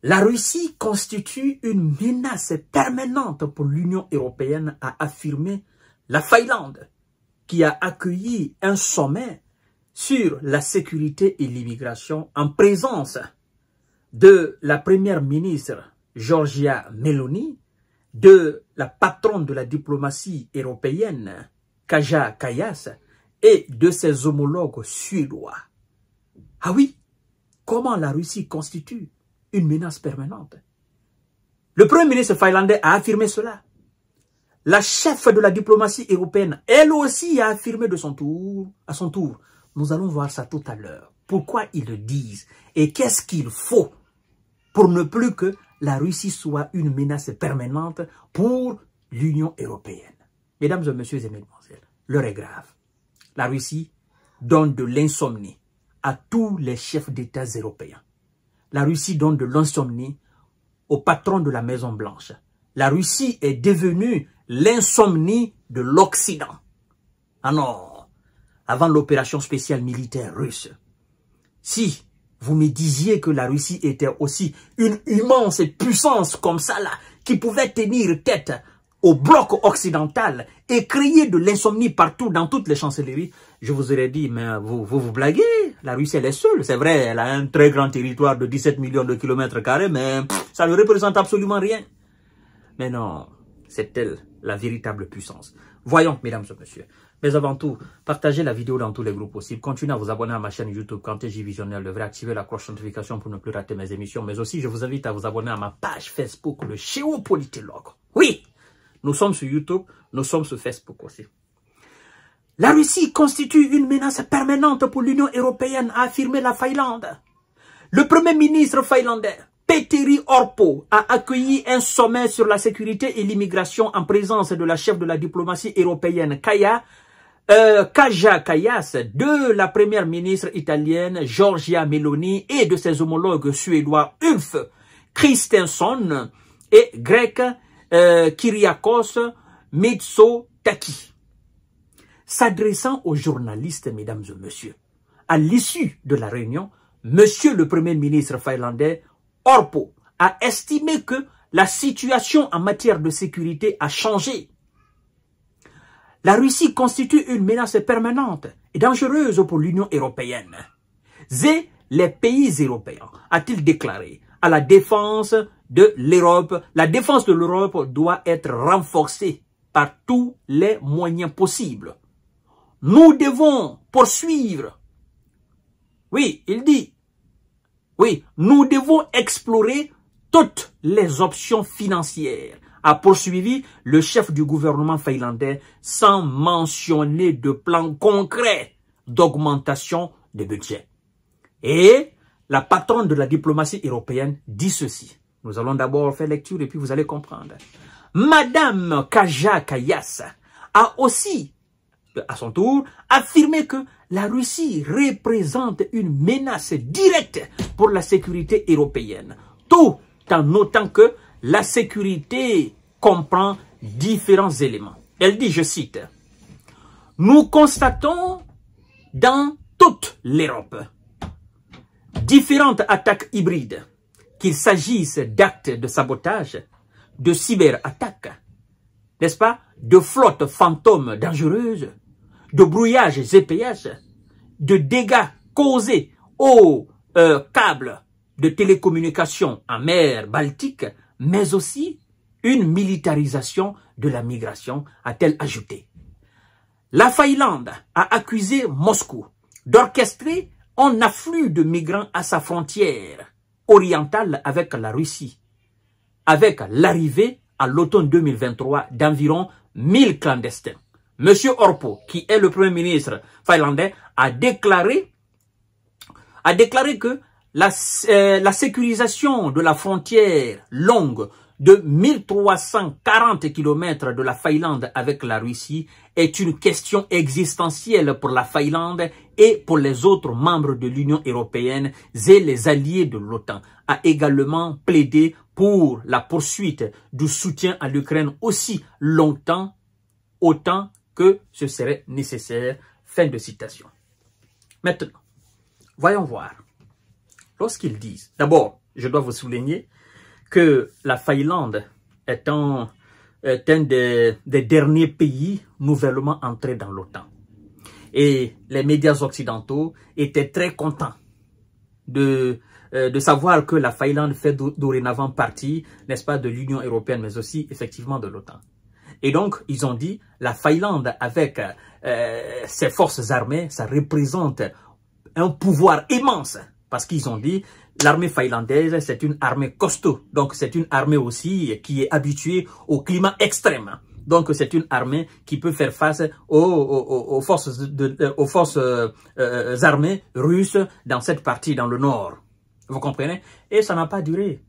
La Russie constitue une menace permanente pour l'Union européenne, a affirmé la Finlande, qui a accueilli un sommet sur la sécurité et l'immigration en présence de la première ministre Giorgia Meloni, de la patronne de la diplomatie européenne Kaja Kallas et de ses homologues suédois. Ah oui, comment la Russie constitue une menace permanente? Le premier ministre finlandais a affirmé cela. La chef de la diplomatie européenne, elle aussi a affirmé de son tour, à son tour. Nous allons voir ça tout à l'heure. Pourquoi ils le disent et qu'est-ce qu'il faut pour ne plus que la Russie soit une menace permanente pour l'Union européenne. Mesdames et messieurs et mesdemoiselles, l'heure est grave. La Russie donne de l'insomnie à tous les chefs d'État européens. La Russie donne de l'insomnie au patron de la Maison Blanche. La Russie est devenue l'insomnie de l'Occident. Ah non, avant l'opération spéciale militaire russe, si vous me disiez que la Russie était aussi une immense puissance comme ça là, qui pouvait tenir tête au bloc occidental et créer de l'insomnie partout dans toutes les chancelleries, je vous aurais dit, mais vous blaguez, la Russie elle est seule, c'est vrai, elle a un très grand territoire de 17 millions de kilomètres carrés, mais ça ne représente absolument rien. Mais non, c'est elle la véritable puissance. Voyons, mesdames et messieurs. Mais avant tout, partagez la vidéo dans tous les groupes possibles. Continuez à vous abonner à ma chaîne YouTube Kanté Visionnaire. Devrait activer la cloche de notification pour ne plus rater mes émissions. Mais aussi, je vous invite à vous abonner à ma page Facebook, le Géopolitologue. Oui, nous sommes sur YouTube, nous sommes sur Facebook aussi. La Russie constitue une menace permanente pour l'Union européenne, a affirmé la Finlande. Le premier ministre finlandais, Petteri Orpo, a accueilli un sommet sur la sécurité et l'immigration en présence de la chef de la diplomatie européenne, Kaja Kallas, de la première ministre italienne Giorgia Meloni et de ses homologues suédois Ulf Kristersson et grec Kyriakos Mitsotakis. S'adressant aux journalistes, mesdames et messieurs, à l'issue de la réunion, monsieur le premier ministre finlandais Orpo a estimé que la situation en matière de sécurité a changé. La Russie constitue une menace permanente et dangereuse pour l'Union européenne. Et les pays européens, a-t-il déclaré, à la défense de l'Europe. La défense de l'Europe doit être renforcée par tous les moyens possibles. Nous devons poursuivre. Oui, il dit. Oui, nous devons explorer toutes les options financières, a poursuivi le chef du gouvernement finlandais sans mentionner de plan concret d'augmentation de budget. Et la patronne de la diplomatie européenne dit ceci. Nous allons d'abord faire lecture et puis vous allez comprendre. Madame Kaja Kallas a aussi, à son tour, affirmé que la Russie représente une menace directe pour la sécurité européenne, tout en notant que la sécurité comprend différents éléments. Elle dit, je cite, « Nous constatons dans toute l'Europe différentes attaques hybrides, qu'il s'agisse d'actes de sabotage, de cyberattaques, n'est-ce pas, de flottes fantômes dangereuses, de brouillages GPS, de dégâts causés aux câbles de télécommunication en mer Baltique, mais aussi une militarisation de la migration, a-t-elle ajouté. La Finlande a accusé Moscou d'orchestrer un afflux de migrants à sa frontière orientale avec la Russie, avec l'arrivée à l'automne 2023 d'environ 1000 clandestins. Monsieur Orpo, qui est le premier ministre finlandais, a déclaré que la sécurisation de la frontière longue de 1340 km de la Finlande avec la Russie est une question existentielle pour la Finlande et pour les autres membres de l'Union européenne et les alliés de l'OTAN. A également plaidé pour la poursuite du soutien à l'Ukraine aussi longtemps, autant que ce serait nécessaire. Fin de citation. Maintenant, voyons voir. Lorsqu'ils disent, d'abord, je dois vous souligner que la Finlande est un des derniers pays nouvellement entrés dans l'OTAN. Et les médias occidentaux étaient très contents de savoir que la Finlande fait dorénavant partie, n'est-ce pas, de l'Union européenne, mais aussi effectivement de l'OTAN. Et donc, ils ont dit, la Finlande avec ses forces armées, ça représente un pouvoir immense. Parce qu'ils ont dit, l'armée finlandaise, c'est une armée costaud. Donc, c'est une armée aussi qui est habituée au climat extrême. Donc, c'est une armée qui peut faire face aux forces armées russes dans cette partie, dans le nord. Vous comprenez? Et ça n'a pas duré.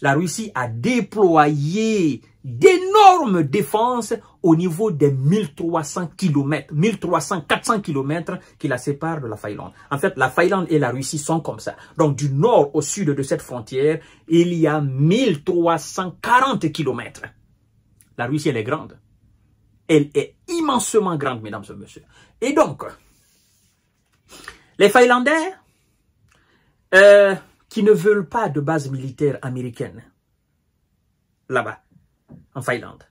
La Russie a déployé d'énormes défenses au niveau des 1300 km, 400 km qui la séparent de la Finlande. En fait, la Finlande et la Russie sont comme ça. Donc, du nord au sud de cette frontière, il y a 1340 km. La Russie, elle est grande. Elle est immensement grande, mesdames et messieurs. Et donc, les Finlandais, qui ne veulent pas de base militaire américaine, là-bas, en Finlande.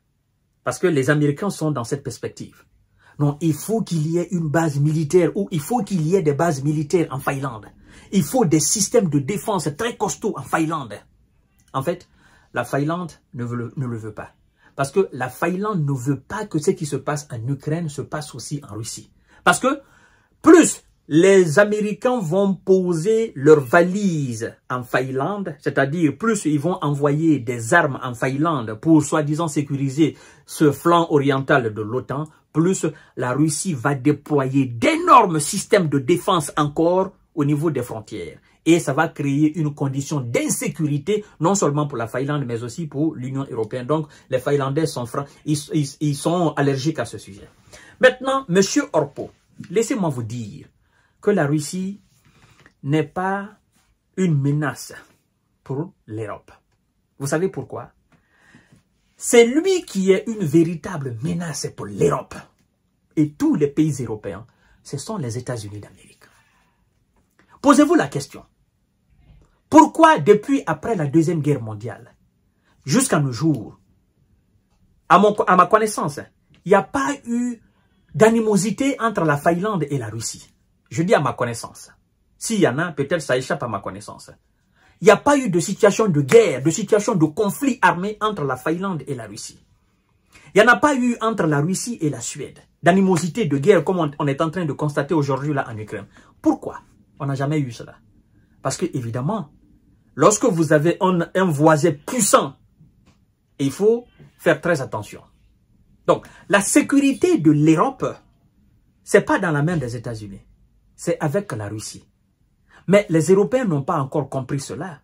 Parce que les Américains sont dans cette perspective. Non, il faut qu'il y ait une base militaire, ou il faut qu'il y ait des bases militaires en Finlande. Il faut des systèmes de défense très costauds en Finlande. En fait, la Finlande ne le veut pas. Parce que la Finlande ne veut pas que ce qui se passe en Ukraine se passe aussi en Russie. Parce que plus les Américains vont poser leurs valises en Finlande, c'est-à-dire plus ils vont envoyer des armes en Finlande pour soi-disant sécuriser ce flanc oriental de l'OTAN, plus la Russie va déployer d'énormes systèmes de défense encore au niveau des frontières. Et ça va créer une condition d'insécurité, non seulement pour la Finlande, mais aussi pour l'Union européenne. Donc, les Finlandais sont ils sont allergiques à ce sujet. Maintenant, Monsieur Orpo, laissez-moi vous dire que la Russie n'est pas une menace pour l'Europe. Vous savez pourquoi? C'est lui qui est une véritable menace pour l'Europe. Et tous les pays européens, ce sont les États-Unis d'Amérique. Posez-vous la question. Pourquoi depuis après la Deuxième Guerre mondiale, jusqu'à nos jours, à ma connaissance, il n'y a pas eu d'animosité entre la Finlande et la Russie? Je dis à ma connaissance. S'il y en a, peut-être ça échappe à ma connaissance. Il n'y a pas eu de situation de guerre, de situation de conflit armé entre la Finlande et la Russie. Il n'y en a pas eu entre la Russie et la Suède. D'animosité, de guerre, comme on est en train de constater aujourd'hui là en Ukraine. Pourquoi on n'a jamais eu cela? Parce que, évidemment, lorsque vous avez un voisin puissant, il faut faire très attention. Donc, la sécurité de l'Europe, c'est pas dans la main des États-Unis. C'est avec la Russie. Mais les Européens n'ont pas encore compris cela.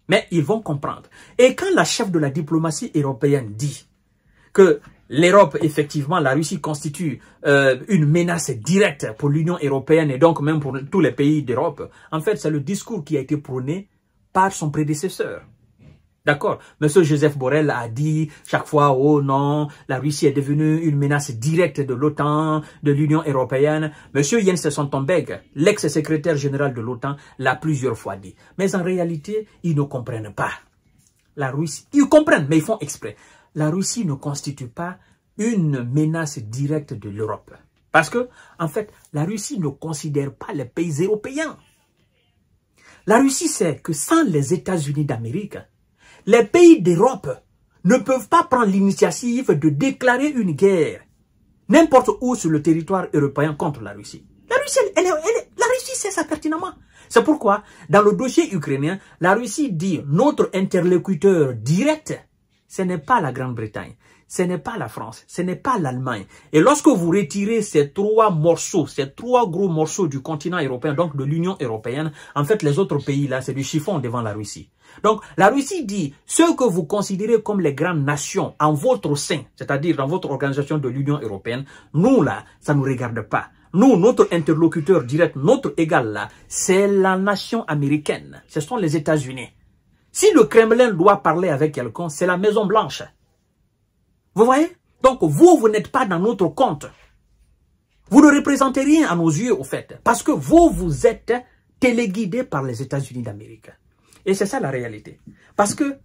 Mais ils vont comprendre. Et quand la chef de la diplomatie européenne dit que l'Europe, effectivement, la Russie constitue une menace directe pour l'Union européenne et donc même pour tous les pays d'Europe, en fait, c'est le discours qui a été prôné par son prédécesseur. D'accord? Monsieur Joseph Borrell a dit chaque fois, oh non, la Russie est devenue une menace directe de l'OTAN, de l'Union européenne. Monsieur Jens Stoltenberg, l'ex-secrétaire général de l'OTAN, l'a plusieurs fois dit. Mais en réalité, ils ne comprennent pas. La Russie, ils comprennent, mais ils font exprès. La Russie ne constitue pas une menace directe de l'Europe. Parce que, en fait, la Russie ne considère pas les pays européens. La Russie sait que sans les États-Unis d'Amérique, les pays d'Europe ne peuvent pas prendre l'initiative de déclarer une guerre n'importe où sur le territoire européen contre la Russie. La Russie, la Russie sait ça pertinemment. C'est pourquoi, dans le dossier ukrainien, la Russie dit notre interlocuteur direct, ce n'est pas la Grande-Bretagne, ce n'est pas la France, ce n'est pas l'Allemagne. Et lorsque vous retirez ces trois morceaux, ces trois gros morceaux du continent européen, donc de l'Union européenne, en fait, les autres pays là, c'est du chiffon devant la Russie. Donc, la Russie dit, ceux que vous considérez comme les grandes nations en votre sein, c'est-à-dire dans votre organisation de l'Union européenne, nous là, ça ne nous regarde pas. Nous, notre interlocuteur direct, notre égal là, c'est la nation américaine. Ce sont les États-Unis. Si le Kremlin doit parler avec quelqu'un, c'est la Maison Blanche. Vous voyez? Donc, vous n'êtes pas dans notre compte. Vous ne représentez rien à nos yeux, au fait. Parce que vous êtes téléguidé par les États-Unis d'Amérique. Et c'est ça la réalité. Parce que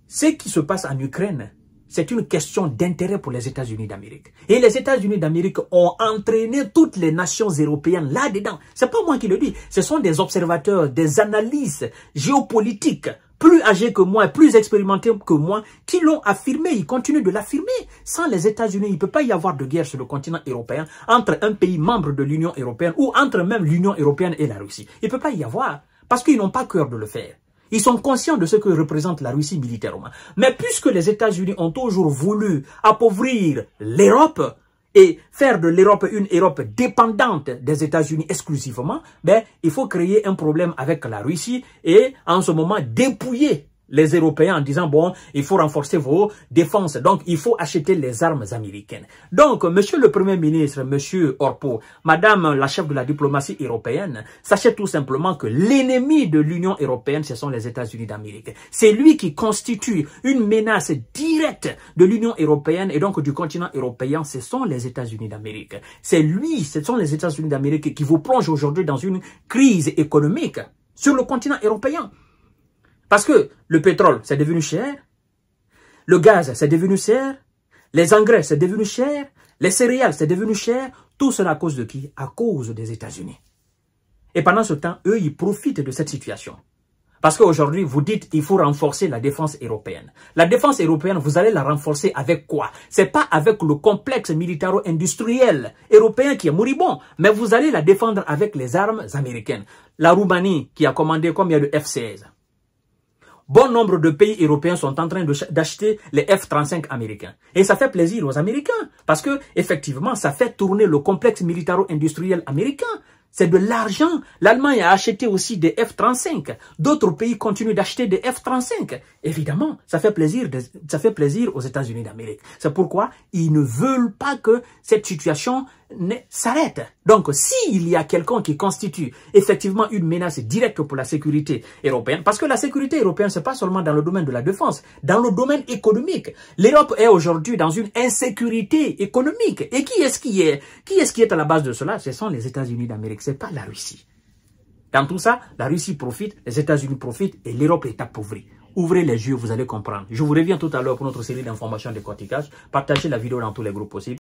ce qui se passe en Ukraine, c'est une question d'intérêt pour les États-Unis d'Amérique. Et les États-Unis d'Amérique ont entraîné toutes les nations européennes là-dedans. C'est pas moi qui le dis. Ce sont des observateurs, des analystes géopolitiques, plus âgés que moi, plus expérimentés que moi, qui l'ont affirmé. Ils continuent de l'affirmer. Sans les États-Unis, il ne peut pas y avoir de guerre sur le continent européen entre un pays membre de l'Union européenne ou entre même l'Union européenne et la Russie. Il ne peut pas y avoir. Parce qu'ils n'ont pas cœur de le faire. Ils sont conscients de ce que représente la Russie militairement. Mais puisque les États-Unis ont toujours voulu appauvrir l'Europe et faire de l'Europe une Europe dépendante des États-Unis exclusivement, ben, il faut créer un problème avec la Russie et en ce moment dépouiller les Européens en disant, bon, il faut renforcer vos défenses. Donc, il faut acheter les armes américaines. Donc, monsieur le Premier ministre, monsieur Orpo, madame la chef de la diplomatie européenne, sachez tout simplement que l'ennemi de l'Union européenne, ce sont les États-Unis d'Amérique. C'est lui qui constitue une menace directe de l'Union européenne et donc du continent européen, ce sont les États-Unis d'Amérique. C'est lui, ce sont les États-Unis d'Amérique qui vous plongent aujourd'hui dans une crise économique sur le continent européen. Parce que le pétrole, c'est devenu cher, le gaz, c'est devenu cher, les engrais, c'est devenu cher, les céréales, c'est devenu cher. Tout cela à cause de qui? À cause des États-Unis. Et pendant ce temps, eux, ils profitent de cette situation. Parce qu'aujourd'hui, vous dites qu'il faut renforcer la défense européenne. La défense européenne, vous allez la renforcer avec quoi? C'est pas avec le complexe militaro-industriel européen qui est moribond, mais vous allez la défendre avec les armes américaines. La Roumanie, qui a commandé combien de F-16? Bon nombre de pays européens sont en train d'acheter les F-35 américains. Et ça fait plaisir aux Américains. Parce que, effectivement, ça fait tourner le complexe militaro-industriel américain. C'est de l'argent. L'Allemagne a acheté aussi des F-35. D'autres pays continuent d'acheter des F-35. Évidemment, ça fait plaisir aux États-Unis d'Amérique. C'est pourquoi ils ne veulent pas que cette situation s'arrête. Donc, s'il y a quelqu'un qui constitue effectivement une menace directe pour la sécurité européenne, parce que la sécurité européenne, c'est pas seulement dans le domaine de la défense, dans le domaine économique. L'Europe est aujourd'hui dans une insécurité économique. Et qui est-ce qui est à la base de cela? Ce sont les États-Unis d'Amérique, c'est pas la Russie. Dans tout ça, la Russie profite, les États-Unis profitent et l'Europe est appauvrie. Ouvrez les yeux, vous allez comprendre. Je vous reviens tout à l'heure pour notre série d'informations de décortiquage. Partagez la vidéo dans tous les groupes possibles.